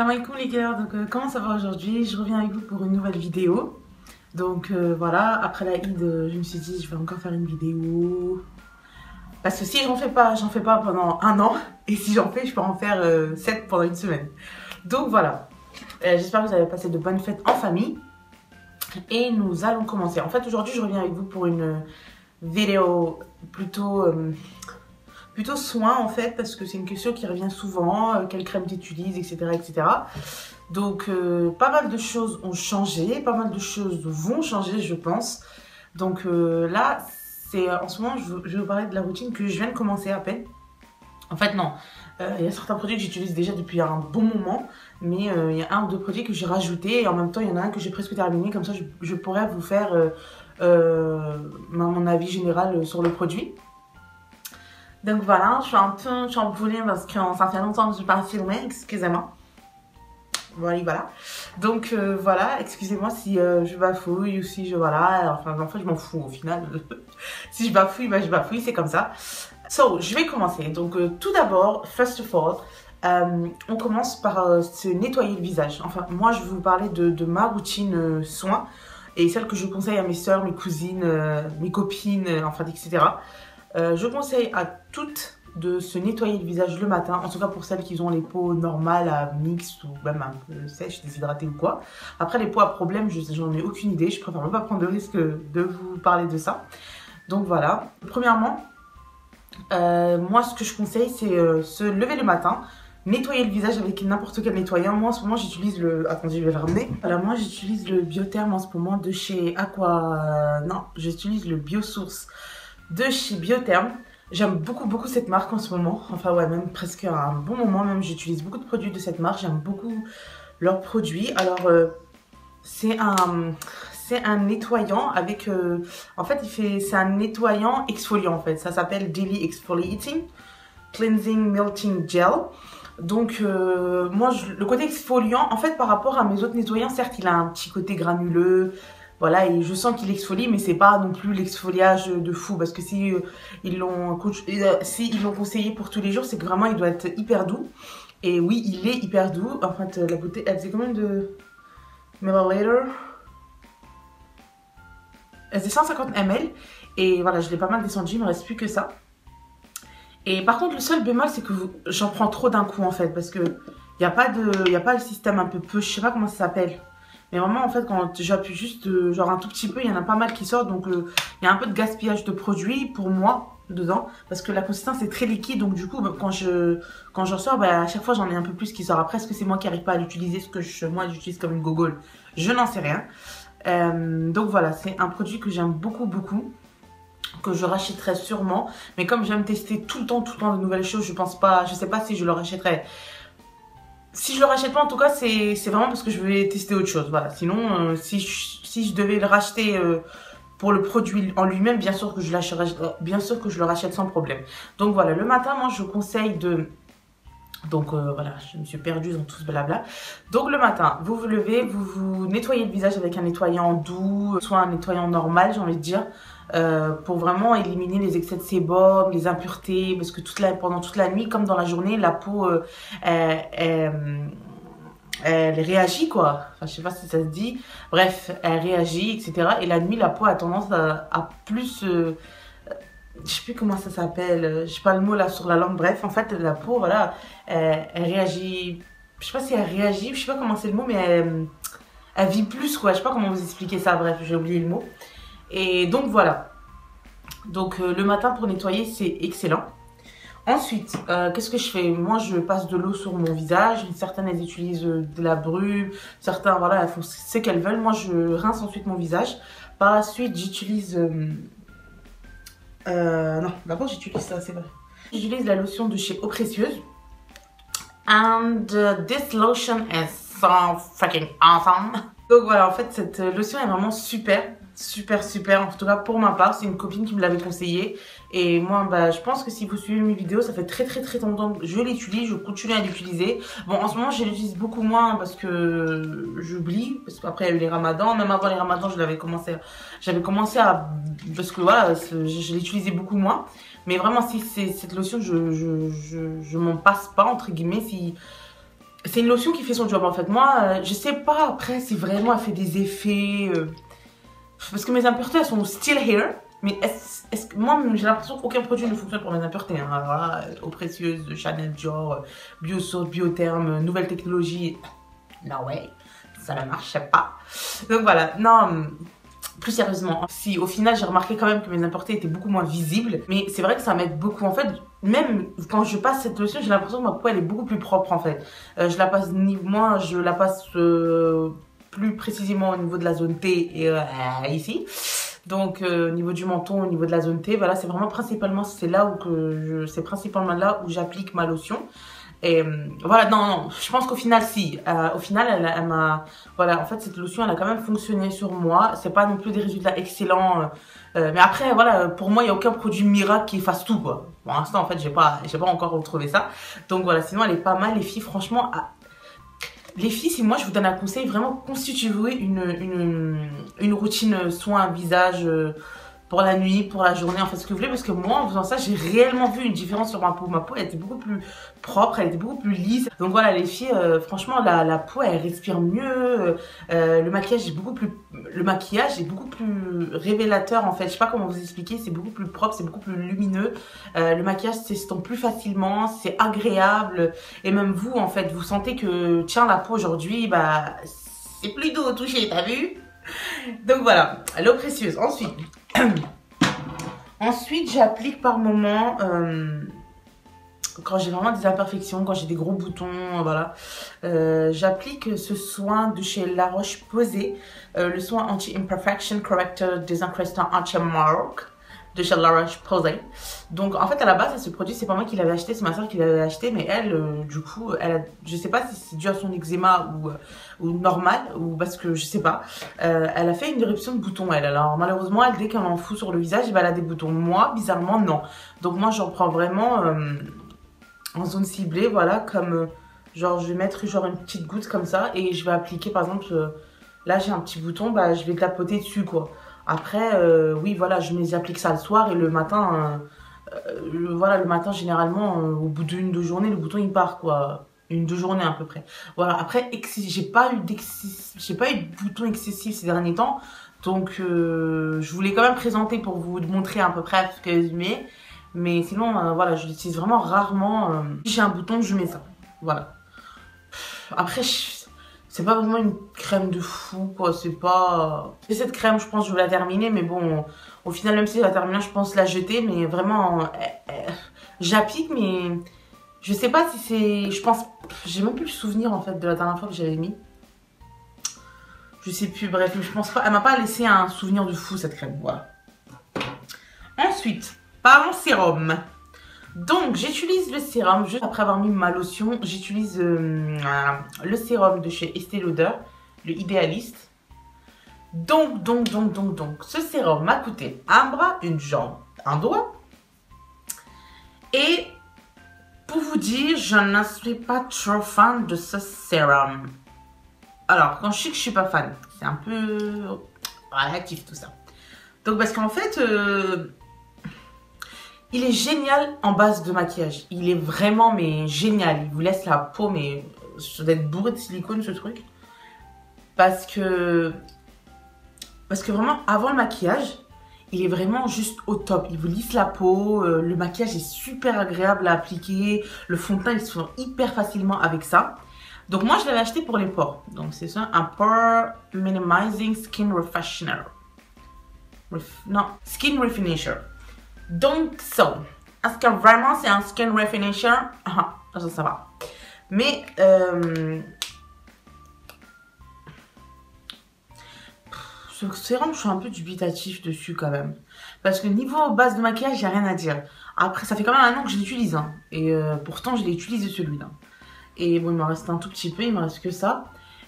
Salam alaikum les gars, donc comment ça va aujourd'hui? Je reviens avec vous pour une nouvelle vidéo. Donc voilà, après la Eid, je me suis dit je vais encore faire une vidéo. Parce que si j'en fais pas pendant un an. Et si j'en fais, je peux en faire 7 pendant une semaine. Donc voilà, j'espère que vous avez passé de bonnes fêtes en famille. Et nous allons commencer. En fait aujourd'hui je reviens avec vous pour une vidéo plutôt soin en fait, parce que c'est une question qui revient souvent, quelle crème tu utilises, etc. etc. Donc pas mal de choses ont changé, pas mal de choses vont changer je pense. Donc là, c'est en ce moment je vais vous parler de la routine que je viens de commencer à peine. En fait non, il y a certains produits que j'utilise déjà depuis un bon moment, mais il y a un ou deux produits que j'ai rajoutés et en même temps il y en a un que j'ai presque terminé, comme ça je pourrais vous faire mon avis général sur le produit. Donc voilà, je suis un peu chamboulée parce que ça fait longtemps que je n'ai pas filmé, excusez-moi. Voilà. Donc voilà, excusez-moi si je bafouille ou si je... Voilà, enfin en fait je m'en fous au final. Si je bafouille, bah je bafouille, c'est comme ça. So, je vais commencer. Donc tout d'abord, first of all, on commence par se nettoyer le visage. Enfin, moi je vais vous parler de ma routine soin et celle que je conseille à mes soeurs, mes cousines, mes copines, enfin etc. Je conseille à toutes de se nettoyer le visage le matin, en tout cas pour celles qui ont les peaux normales à mixtes ou même un peu sèches, déshydratées ou quoi. Après les peaux à problème, j'en ai aucune idée, je préfère même pas prendre le risque de vous parler de ça. Donc voilà, premièrement, moi ce que je conseille c'est se lever le matin, nettoyer le visage avec n'importe quel nettoyant. Moi en ce moment j'utilise le... Attendez, je vais le ramener. Voilà, moi j'utilise le Biotherm en ce moment de chez Aqua... Non, j'utilise le Biosource de chez Biotherm. J'aime beaucoup cette marque en ce moment. Enfin ouais, même presque un bon moment. Même j'utilise beaucoup de produits de cette marque. J'aime beaucoup leurs produits. Alors c'est un nettoyant avec... en fait, c'est un nettoyant exfoliant en fait. Ça s'appelle Daily Exfoliating Cleansing Melting Gel. Donc moi, le côté exfoliant, en fait par rapport à mes autres nettoyants, certes il a un petit côté granuleux. Voilà, et je sens qu'il exfolie, mais c'est pas non plus l'exfoliage de fou. Parce que si ils l'ont conseillé pour tous les jours, c'est que vraiment il doit être hyper doux. Et oui, il est hyper doux. En fait, la bouteille, elle faisait combien de milliliters? Elle faisait 150 ml. Et voilà, je l'ai pas mal descendu, il me reste plus que ça. Et par contre, le seul bémol, c'est que j'en prends trop d'un coup en fait. Parce que y a pas le système un peu je sais pas comment ça s'appelle. Mais vraiment, en fait, quand j'appuie juste genre un tout petit peu, il y en a pas mal qui sortent. Donc, il y a un peu de gaspillage de produits pour moi dedans. Parce que la consistance est très liquide. Donc, du coup, quand j'en sors, bah, à chaque fois, j'en ai un peu plus qui sort. Après, est-ce que c'est moi qui n'arrive pas à l'utiliser, ce que moi, j'utilise comme une gogole? Je n'en sais rien. Donc, voilà, c'est un produit que j'aime beaucoup. Que je rachèterai sûrement. Mais comme j'aime tester tout le temps de nouvelles choses, je sais pas si je le rachèterai. Si je le rachète pas, en tout cas, c'est vraiment parce que je vais tester autre chose. Voilà. Sinon, si je devais le racheter pour le produit en lui-même, bien sûr que je le rachète sans problème. Donc voilà, le matin, moi, je conseille de... Donc voilà, je me suis perdue dans tout ce blabla. Donc le matin, vous vous levez, vous nettoyez le visage avec un nettoyant doux, soit un nettoyant normal, j'ai envie de dire. Pour vraiment éliminer les excès de sébum, les impuretés, parce que pendant toute la nuit, comme dans la journée, la peau elle réagit quoi. Enfin, je sais pas si ça se dit. Bref, elle réagit, etc. Et la nuit, la peau a tendance à plus... je sais plus comment ça s'appelle, j'ai pas le mot là sur la langue. Bref, en fait, la peau, voilà, elle réagit... Je sais pas si elle réagit, je sais pas comment c'est le mot, mais elle vit plus quoi. Je sais pas comment vous expliquer ça, bref, j'ai oublié le mot. Et donc voilà, donc le matin pour nettoyer c'est excellent. Ensuite, qu'est-ce que je fais? Moi je passe de l'eau sur mon visage, certaines elles utilisent de la brume, certains voilà elles font ce qu'elles veulent. Moi je rince ensuite mon visage. Par la suite j'utilise, non d'abord j'utilise ça, c'est vrai. J'utilise la lotion de chez Eau Précieuse. And this lotion is so freaking awesome. Donc voilà, en fait cette lotion est vraiment super. Super, en tout cas pour ma part, c'est une copine qui me l'avait conseillé. Et moi, bah, je pense que si vous suivez mes vidéos, ça fait très longtemps que je l'utilise, je continue à l'utiliser. Bon, en ce moment, je l'utilise beaucoup moins parce que j'oublie, parce qu'après, il y a eu les ramadans. Même avant les ramadans, j'avais commencé à... Parce que voilà, je l'utilisais beaucoup moins. Mais vraiment, si c'est cette lotion, je m'en passe pas, entre guillemets, c'est une lotion qui fait son job en fait. Moi, je sais pas après si vraiment elle fait des effets. Parce que mes impuretés elles sont still here. Mais moi j'ai l'impression qu'aucun produit ne fonctionne pour mes impuretés. Hein. Alors là, eau précieuse, Chanel, Dior, Biosource, Biotherme, nouvelle technologie. No way. Ça ne marchait pas. Donc voilà. Non. Plus sérieusement, si au final j'ai remarqué quand même que mes impuretés étaient beaucoup moins visibles, mais c'est vrai que ça m'aide beaucoup. En fait, même quand je passe cette lotion, j'ai l'impression que ma peau elle est beaucoup plus propre en fait. Je la passe plus précisément au niveau de la zone T et ici. Donc au niveau du menton, au niveau de la zone T, voilà, c'est principalement là où j'applique ma lotion. Et voilà, non, je pense qu'au final, si. Au final, elle m'a... Voilà, en fait, cette lotion, elle a quand même fonctionné sur moi. C'est pas non plus des résultats excellents. Mais après, voilà, pour moi, il n'y a aucun produit miracle qui efface tout, quoi. Pour l'instant, en fait, j'ai pas encore retrouvé ça. Donc voilà, sinon, elle est pas mal. Les filles, franchement... Les filles, si moi, je vous donne un conseil, vraiment, constituez une routine soin visage... pour la nuit, pour la journée, en fait ce que vous voulez, parce que moi en faisant ça j'ai réellement vu une différence sur ma peau. Ma peau elle était beaucoup plus propre, elle était beaucoup plus lisse. Donc voilà les filles, franchement la peau elle respire mieux, le maquillage est beaucoup plus révélateur en fait. Je sais pas comment vous expliquer, c'est beaucoup plus propre, c'est beaucoup plus lumineux. Le maquillage s'estompe plus facilement, c'est agréable et même vous en fait vous sentez que tiens la peau aujourd'hui bah c'est plus doux au toucher, t'as vu? Donc voilà, l'eau précieuse. Ensuite, j'applique par moment quand j'ai vraiment des imperfections, quand j'ai des gros boutons, voilà. J'applique ce soin de chez La Roche-Posay, le soin Anti-Imperfection Corrector Désencrestant Anti-Mark de chez La Roche-Posay. Donc en fait à la base ce produit c'est pas moi qui l'avais acheté, c'est ma soeur qui l'avait acheté, mais elle du coup je sais pas si c'est dû à son eczéma ou normal ou parce que je sais pas, elle a fait une éruption de boutons elle. Alors malheureusement elle dès qu'elle en fout sur le visage elle a des boutons. Moi bizarrement non. Donc moi j'en prends vraiment en zone ciblée, voilà, comme genre je vais mettre genre une petite goutte comme ça et je vais appliquer par exemple là j'ai un petit bouton, bah je vais tapoter dessus quoi. Après, oui, voilà, je me applique ça le soir et le matin, voilà, le matin, généralement, au bout d'1-2 journées, le bouton, il part, quoi. 1-2 journées à peu près. Voilà, après, j'ai pas eu de bouton excessif ces derniers temps. Donc, je voulais quand même présenter pour vous montrer à peu près ce que je mets. Mais sinon, voilà, je l'utilise vraiment rarement. Si j'ai un bouton, je mets ça. Voilà. Après, c'est pas vraiment une crème de fou, quoi. C'est pas... Et cette crème, je pense que je vais la terminer. Mais bon, au final, même si je la termine, je pense la jeter. Mais vraiment, j'applique, mais je sais pas si c'est... Je pense... J'ai même plus le souvenir, en fait, de la dernière fois que j'avais mis. Je sais plus, bref. Je pense pas... Elle m'a pas laissé un souvenir de fou, cette crème. Voilà. Ensuite, parlons sérum. Donc, j'utilise le sérum, juste après avoir mis ma lotion, j'utilise le sérum de chez Estée Lauder, le Idéaliste. Donc, ce sérum m'a coûté un bras, une jambe, un doigt. Et, pour vous dire, je ne suis pas trop fan de ce sérum. Alors, quand je sais que je suis pas fan, c'est un peu relatif tout ça. Donc, parce qu'en fait... il est génial en base de maquillage. Il est vraiment, mais génial. Il vous laisse la peau, mais ça doit être bourré de silicone, ce truc. Parce que vraiment, avant le maquillage, il est vraiment juste au top. Il vous lisse la peau. Le maquillage est super agréable à appliquer. Le fond de teint, il se fait hyper facilement avec ça. Donc moi, je l'avais acheté pour les pores. Donc c'est ça, un Pore Minimizing Skin Refreshener. Non, Skin Refinisher. Donc, est-ce que vraiment c'est un skin refinisher? Ça va. Mais, ce sérum, je suis un peu dubitatif dessus quand même. Parce que niveau base de maquillage, il n'y a rien à dire. Après, ça fait quand même 1 an que je l'utilise. Hein. Et pourtant, je l'ai utilisé celui-là. Et bon, il m'en reste un tout petit peu, il me reste que ça.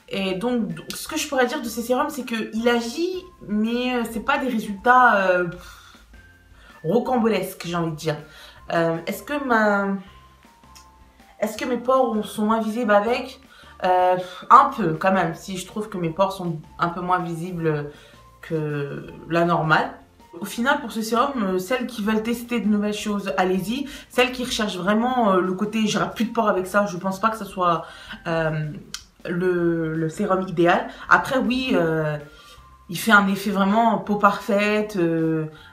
Et donc, ce que je pourrais dire de ces sérums, c'est qu'il agit, mais c'est pas des résultats... rocambolesque, j'ai envie de dire. Est-ce que mes pores sont moins visibles avec? Un peu quand même, si je trouve que mes pores sont un peu moins visibles que la normale. Au final, pour ce sérum, celles qui veulent tester de nouvelles choses, allez-y. Celles qui recherchent vraiment le côté j'aurai plus de pores avec ça, je pense pas que ce soit le sérum idéal. Après, oui, il fait un effet vraiment peau parfaite.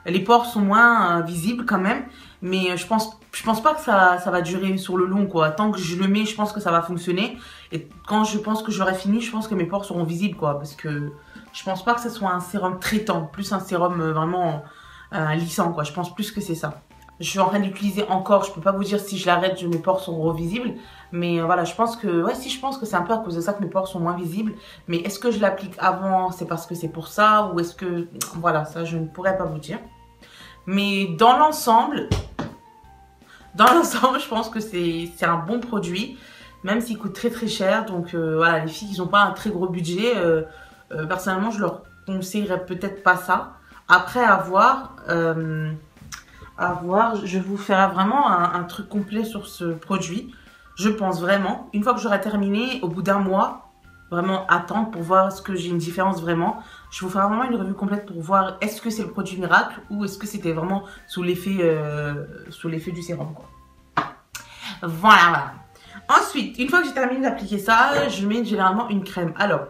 Les pores sont moins visibles quand même, mais je pense pas que ça va durer sur le long, quoi. Tant que je le mets, je pense que ça va fonctionner. Et quand je pense que j'aurai fini, je pense que mes pores seront visibles, quoi, parce que je pense pas que ce soit un sérum traitant, plus un sérum vraiment lissant, quoi. Je pense plus que c'est ça. Je suis en train d'utiliser encore, je peux pas vous dire si je l'arrête, mes pores seront visibles. Mais voilà, je pense que, ouais, si je pense que c'est un peu à cause de ça que mes pores sont moins visibles. Mais est-ce que je l'applique avant, c'est parce que c'est pour ça, ou est-ce que, voilà, ça je ne pourrais pas vous dire. Mais dans l'ensemble, je pense que c'est un bon produit, même s'il coûte très très cher. Donc voilà, les filles qui n'ont pas un très gros budget, personnellement, je leur conseillerais peut-être pas ça. Après, à voir, je vous ferai vraiment un truc complet sur ce produit. Je pense vraiment, une fois que j'aurai terminé, au bout d'un mois, vraiment attendre pour voir est-ce que j'ai une différence vraiment. Je vous ferai vraiment une revue complète pour voir est-ce que c'est le produit miracle ou est-ce que c'était vraiment sous l'effet du sérum, quoi. Voilà. Ensuite, une fois que j'ai terminé d'appliquer ça, je mets généralement une crème. Alors,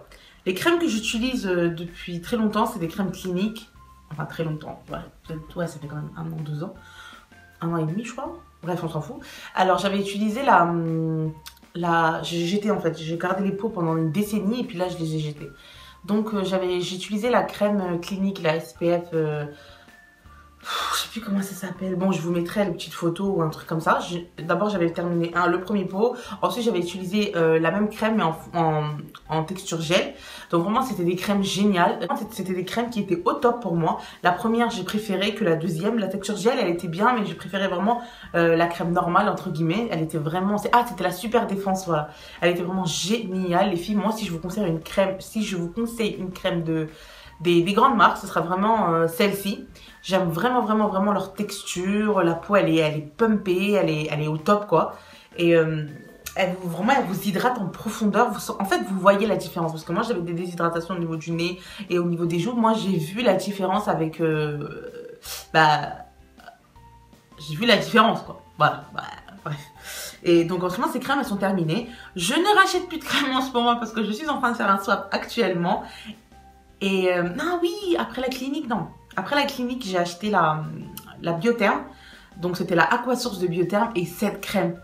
les crèmes que j'utilise depuis très longtemps, c'est des crèmes cliniques. Enfin, très longtemps. Ouais, ça fait quand même 1 an, 2 ans. 1 an et demi, je crois. Bref, on s'en fout. Alors, j'avais utilisé j'ai jeté en fait. J'ai gardé les pots pendant une décennie et puis là, je les ai jetés. Donc, j'ai utilisé la crème clinique, la SPF. Je sais plus comment ça s'appelle. Bon, je vous mettrai les petites photos ou un truc comme ça. D'abord, j'avais terminé le premier pot. Ensuite, j'avais utilisé la même crème mais en texture gel. Donc vraiment, c'était des crèmes géniales. C'était des crèmes qui étaient au top pour moi. La première, j'ai préféré que la deuxième. La texture gel, elle était bien, mais j'ai préféré vraiment la crème normale, entre guillemets. Elle était vraiment... c'était la Super Défense, voilà. Elle était vraiment géniale, les filles. Moi, si je vous conseille une crème, des grandes marques, ce sera vraiment celle-ci. J'aime vraiment, vraiment, vraiment leur texture. La peau, elle est pumpée, elle est au top, quoi. Et elle vous hydrate en profondeur. En fait, vous voyez la différence. Parce que moi, j'avais des déshydratations au niveau du nez et au niveau des joues. Moi, j'ai vu la différence avec... j'ai vu la différence, quoi. Voilà, bref. Et donc, en ce moment, ces crèmes, elles sont terminées. Je ne rachète plus de crème en ce moment parce que je suis en train de faire un swap actuellement. Et non, oui, après la clinique, non. Après la clinique, j'ai acheté la Biotherm. Donc, c'était la Aquasource de Biotherm et cette crème.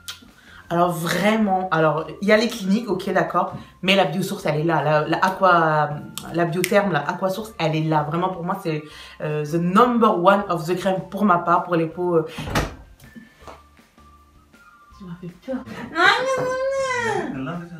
Alors, vraiment, il y a les cliniques, ok, d'accord. Mais la Biosource, elle est là. La Biotherm, la Aquasource, elle est là. Vraiment, pour moi, c'est the number one of the crème pour ma part, pour les peaux. Tu m'as fait peur.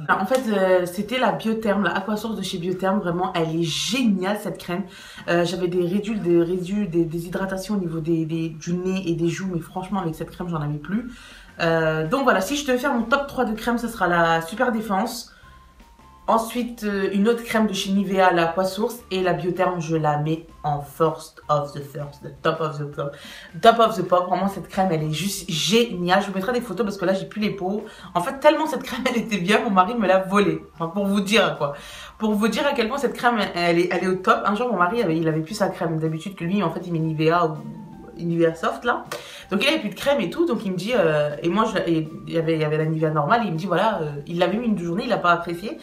En fait, c'était la Biotherm, la Aquasource de chez Biotherm. Vraiment, elle est géniale cette crème. J'avais des déshydratations au niveau du nez et des joues, mais franchement, avec cette crème, j'en avais plus. Donc voilà, si je devais faire mon top 3 de crème, ce sera la Super Défense. Ensuite, une autre crème de chez Nivea, la Aquasource. Et la Biotherm, je la mets en first of the top of the top. Top of the pop. Vraiment, cette crème, elle est juste géniale. Je vous mettrai des photos parce que là, j'ai plus les peaux. En fait, tellement cette crème, elle était bien, mon mari me l'a volée. Enfin, pour vous dire, quoi. Pour vous dire à quel point cette crème, elle est au top. Un jour, mon mari, il avait plus sa crème. D'habitude, que lui, en fait, il met Nivea ou Nivea Soft, là. Donc, il avait plus de crème et tout. Donc, il me dit... et moi, il y avait la Nivea normale. Et il me dit, voilà, il l'avait mis une journée, il l'a pas apprécié.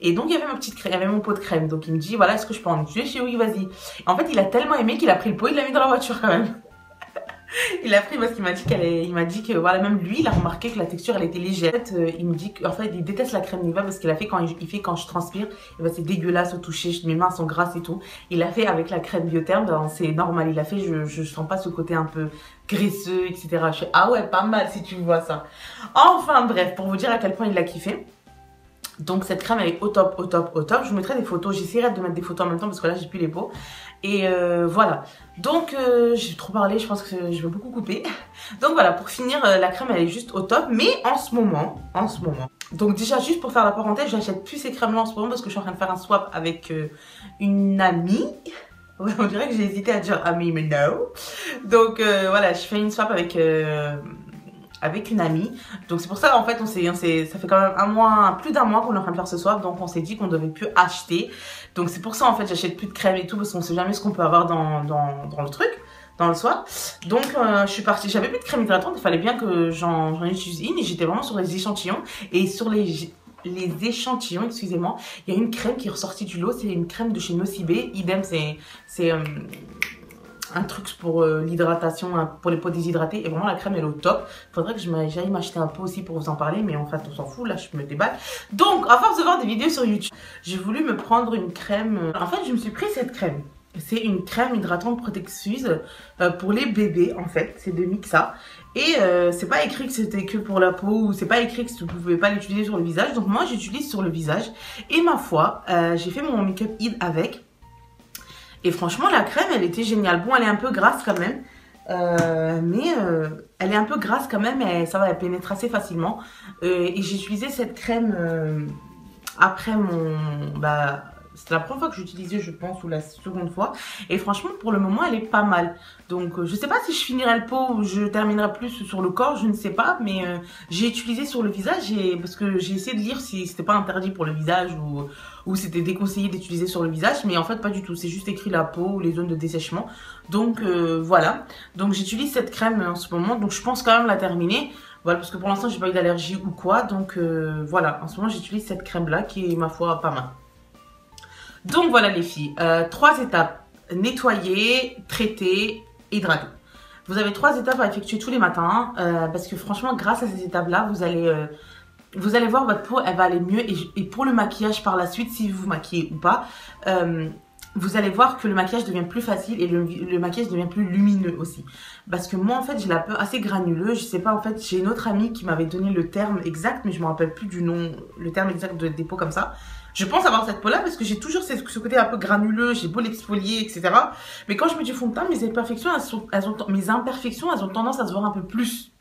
Et donc, il y avait ma petite crème, il y avait mon pot de crème. Donc, il me dit, voilà, est-ce que je peux en utiliser? Je dis, oui, vas-y. En fait, il a tellement aimé qu'il a pris le pot, il l'a mis dans la voiture quand même. Il l'a pris parce qu'il m'a dit que, voilà, même lui, il a remarqué que la texture, elle était légère. En fait, il me dit qu'en fait, il déteste la crème Nivea parce qu'il a fait quand je transpire. Et ben, c'est dégueulasse au toucher, mes mains sont grasses et tout. Il a fait avec la crème Biotherm, ben, c'est normal. Il a fait, je sens pas ce côté un peu graisseux, etc. Je fais, ah ouais, pas mal si tu vois ça. Enfin, bref, pour vous dire à quel point il l'a kiffé. Donc cette crème elle est au top, au top, au top. Je vous mettrai des photos, j'essaierai de mettre des photos en même temps parce que là j'ai plus les peaux. Et voilà, donc j'ai trop parlé, je pense que je vais beaucoup couper. Donc voilà, pour finir, la crème elle est juste au top. Mais en ce moment, donc déjà juste pour faire la parenthèse, j'achète plus ces crèmes là en ce moment parce que je suis en train de faire un swap avec une amie. Ouais, on dirait que j'ai hésité à dire amie, mais non. Donc voilà, je fais une swap avec une amie. Donc c'est pour ça en fait ça fait quand même plus d'un mois qu'on est en train de faire ce swap. Donc on s'est dit qu'on devait plus acheter. Donc c'est pour ça en fait j'achète plus de crème et tout parce qu'on sait jamais ce qu'on peut avoir dans le truc. dans le soir. Donc, je suis partie. J'avais plus de crème hydratante. Il fallait bien que j'en utilise une. Et j'étais vraiment sur les échantillons. Et sur les échantillons, excusez-moi, il y a une crème qui est ressortie du lot. C'est une crème de chez Nocibé. Idem, c'est un truc pour l'hydratation, pour les peaux déshydratées. Et vraiment, la crème, elle est au top. Faudrait que j'aille m'acheter un pot aussi pour vous en parler. Mais en fait, on s'en fout. Là, je me déballe. Donc, à force de voir des vidéos sur YouTube, j'ai voulu me prendre une crème. En fait, je me suis pris cette crème. C'est une crème hydratante protectrice pour les bébés, en fait. C'est de Mixa. Et c'est pas écrit que c'était que pour la peau, ou c'est pas écrit que vous pouvez pas l'utiliser sur le visage. Donc moi, j'utilise sur le visage. Et ma foi, j'ai fait mon make-up Id avec. Et franchement, la crème, elle était géniale. Bon, elle est un peu grasse quand même. Mais elle est un peu grasse quand même. Et ça va, elle pénètre assez facilement. Et j'ai utilisé cette crème après mon... c'était la première fois que j'utilisais, je pense, ou la seconde fois. Et franchement, pour le moment, elle est pas mal. Donc, je sais pas si je finirai le pot ou je terminerai plus sur le corps, je ne sais pas. Mais j'ai utilisé sur le visage parce que j'ai essayé de lire si c'était pas interdit pour le visage ou c'était déconseillé d'utiliser sur le visage. Mais en fait, pas du tout. C'est juste écrit la peau ou les zones de dessèchement. Donc, voilà. Donc, j'utilise cette crème en ce moment. Donc, je pense quand même la terminer. Voilà, parce que pour l'instant, j'ai pas eu d'allergie ou quoi. Donc, voilà. En ce moment, j'utilise cette crème-là qui est, ma foi, pas mal. Donc voilà les filles, 3 étapes, nettoyer, traiter, hydrater. Vous avez 3 étapes à effectuer tous les matins parce que franchement grâce à ces étapes-là, vous allez voir votre peau, elle va aller mieux et pour le maquillage par la suite, si vous vous maquillez ou pas, vous allez voir que le maquillage devient plus facile et le maquillage devient plus lumineux aussi. Parce que moi en fait j'ai la peau assez granuleuse, je sais pas en fait, j'ai une autre amie qui m'avait donné le terme exact mais je me rappelle plus du nom, le terme exact des peaux comme ça. Je pense avoir cette peau-là parce que j'ai toujours ce côté un peu granuleux, j'ai beau l'exfolier, etc. Mais quand je mets du fond de teint, mes imperfections, elles ont tendance à se voir un peu plus.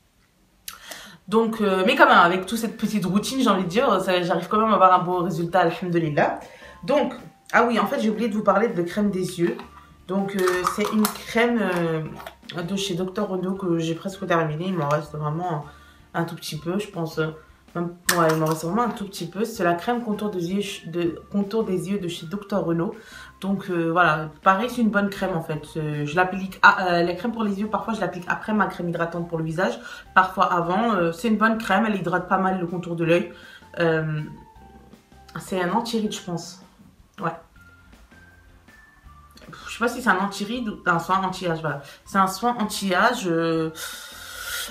Donc, mais quand même, avec toute cette petite routine, j'ai envie de dire, j'arrive quand même à avoir un beau résultat, alhamdoulilah. Donc, ah oui, en fait, j'ai oublié de vous parler de crème des yeux. Donc, c'est une crème de chez Dr. Renault que j'ai presque terminée. Il m'en reste vraiment un tout petit peu, je pense... ouais, il m'en reste vraiment un tout petit peu. C'est la crème contour des yeux de chez Dr. Renault. Donc voilà, pareil, c'est une bonne crème en fait. Je l'applique, la crème pour les yeux, parfois je l'applique après ma crème hydratante pour le visage. Parfois avant. C'est une bonne crème, elle hydrate pas mal le contour de l'œil. C'est un anti-rides, je pense. Ouais. Je sais pas si c'est un anti-rides ou un soin anti-âge. Voilà. C'est un soin anti-âge.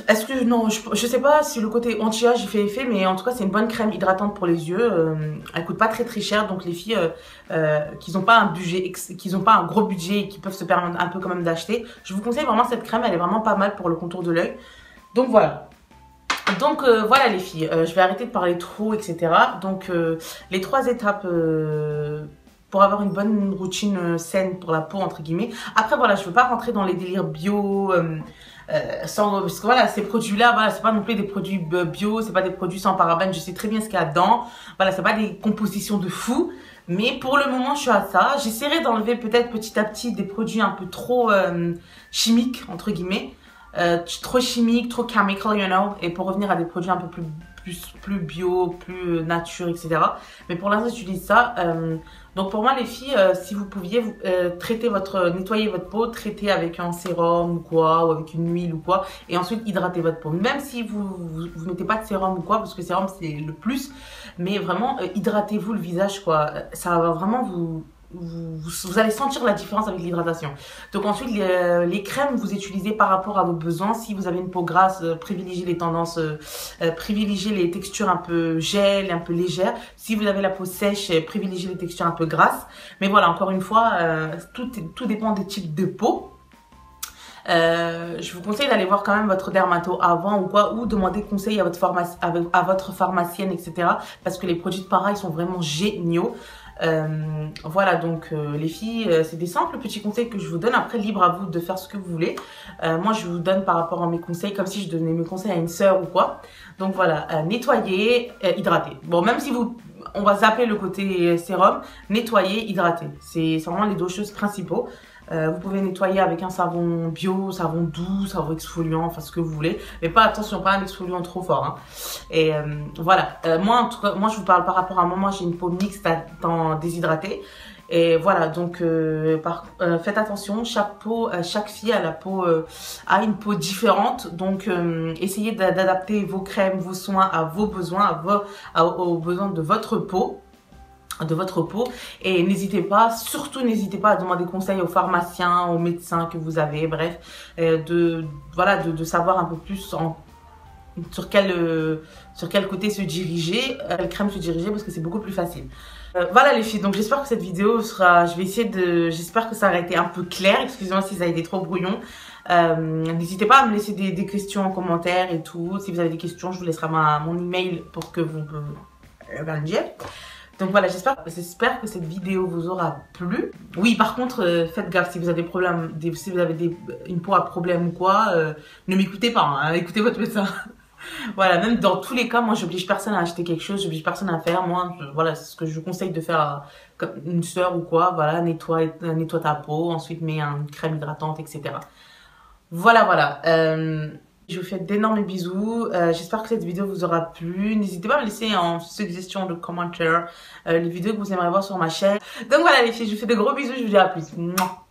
Est-ce que non, je sais pas si le côté anti-âge il fait effet, mais en tout cas c'est une bonne crème hydratante pour les yeux. Elle coûte pas très cher, donc les filles qui n'ont pas un budget, qui n'ont pas un gros budget et qui peuvent se permettre un peu quand même d'acheter, je vous conseille vraiment cette crème, elle est vraiment pas mal pour le contour de l'œil. Donc voilà. Donc voilà les filles, je vais arrêter de parler trop, etc. Donc les 3 étapes pour avoir une bonne routine saine pour la peau entre guillemets. Après voilà, je veux pas rentrer dans les délires bio. Parce que voilà, ces produits-là, voilà, c'est pas non plus des produits bio, c'est pas des produits sans parabènes, je sais très bien ce qu'il y a dedans. Voilà, c'est pas des compositions de fou. Mais pour le moment, je suis à ça. J'essaierai d'enlever peut-être petit à petit des produits un peu trop chimiques, entre guillemets. Trop chimiques, trop chemical, you know. Et pour revenir à des produits un peu plus bio, plus nature, etc. Mais pour l'instant, j'utilise ça. Donc pour moi les filles, si vous pouviez nettoyer votre peau, traiter avec un sérum ou quoi, ou avec une huile ou quoi, et ensuite hydrater votre peau. Même si vous mettez pas de sérum ou quoi, parce que sérum c'est le plus, mais vraiment hydratez-vous le visage quoi. Ça va vraiment vous allez sentir la différence avec l'hydratation. Donc ensuite, les crèmes, vous utilisez par rapport à vos besoins. Si vous avez une peau grasse, privilégiez les tendances, privilégiez les textures un peu gel, un peu légères. Si vous avez la peau sèche, privilégiez les textures un peu grasses. Mais voilà, encore une fois, tout dépend des types de peau. Je vous conseille d'aller voir quand même votre dermato avant ou quoi, ou demander conseil à votre pharmacienne, etc. Parce que les produits de para, ils sont vraiment géniaux. Voilà donc les filles, c'est des simples petits conseils que je vous donne. Après, libre à vous de faire ce que vous voulez. Moi je vous donne par rapport à mes conseils, comme si je donnais mes conseils à une sœur ou quoi. Donc voilà, nettoyer, hydrater. Bon, même si on va zapper le côté sérum, nettoyer, hydrater, c'est vraiment les 2 choses principaux. Vous pouvez nettoyer avec un savon bio, savon doux, savon exfoliant, enfin ce que vous voulez. Mais pas, attention, pas un exfoliant trop fort. Hein. Et voilà. Moi, en tout cas, moi je vous parle par rapport à moi. Moi, j'ai une peau mixte déshydratée. Et voilà, donc faites attention, chaque fille a une peau différente, donc essayez d'adapter vos crèmes, vos soins à vos besoins, aux besoins de votre peau. Et n'hésitez pas, surtout n'hésitez pas à demander conseil aux pharmaciens, aux médecins que vous avez, bref, de savoir un peu plus sur quel côté se diriger, quelle crème se diriger, parce que c'est beaucoup plus facile. Voilà les filles, donc j'espère que cette vidéo sera, j'espère que ça aura été un peu clair, excusez-moi si ça a été trop brouillon. N'hésitez pas à me laisser des questions en commentaire et tout. Si vous avez des questions, je vous laisserai mon email pour que vous me le dire. Donc voilà, j'espère que cette vidéo vous aura plu. Oui, par contre, faites gaffe si vous avez des problèmes, si vous avez une peau à problème ou quoi, ne m'écoutez pas, hein, écoutez votre médecin. Voilà, même dans tous les cas, moi j'oblige personne à acheter quelque chose, j'oblige personne à faire. Moi, voilà, c'est ce que je vous conseille de faire comme une soeur ou quoi. Voilà, nettoie ta peau, ensuite mets une crème hydratante, etc. Voilà. Je vous fais d'énormes bisous. J'espère que cette vidéo vous aura plu. N'hésitez pas à me laisser en suggestion de commentaire les vidéos que vous aimeriez voir sur ma chaîne. Donc voilà les filles, je vous fais de gros bisous. Je vous dis à plus. Mouah.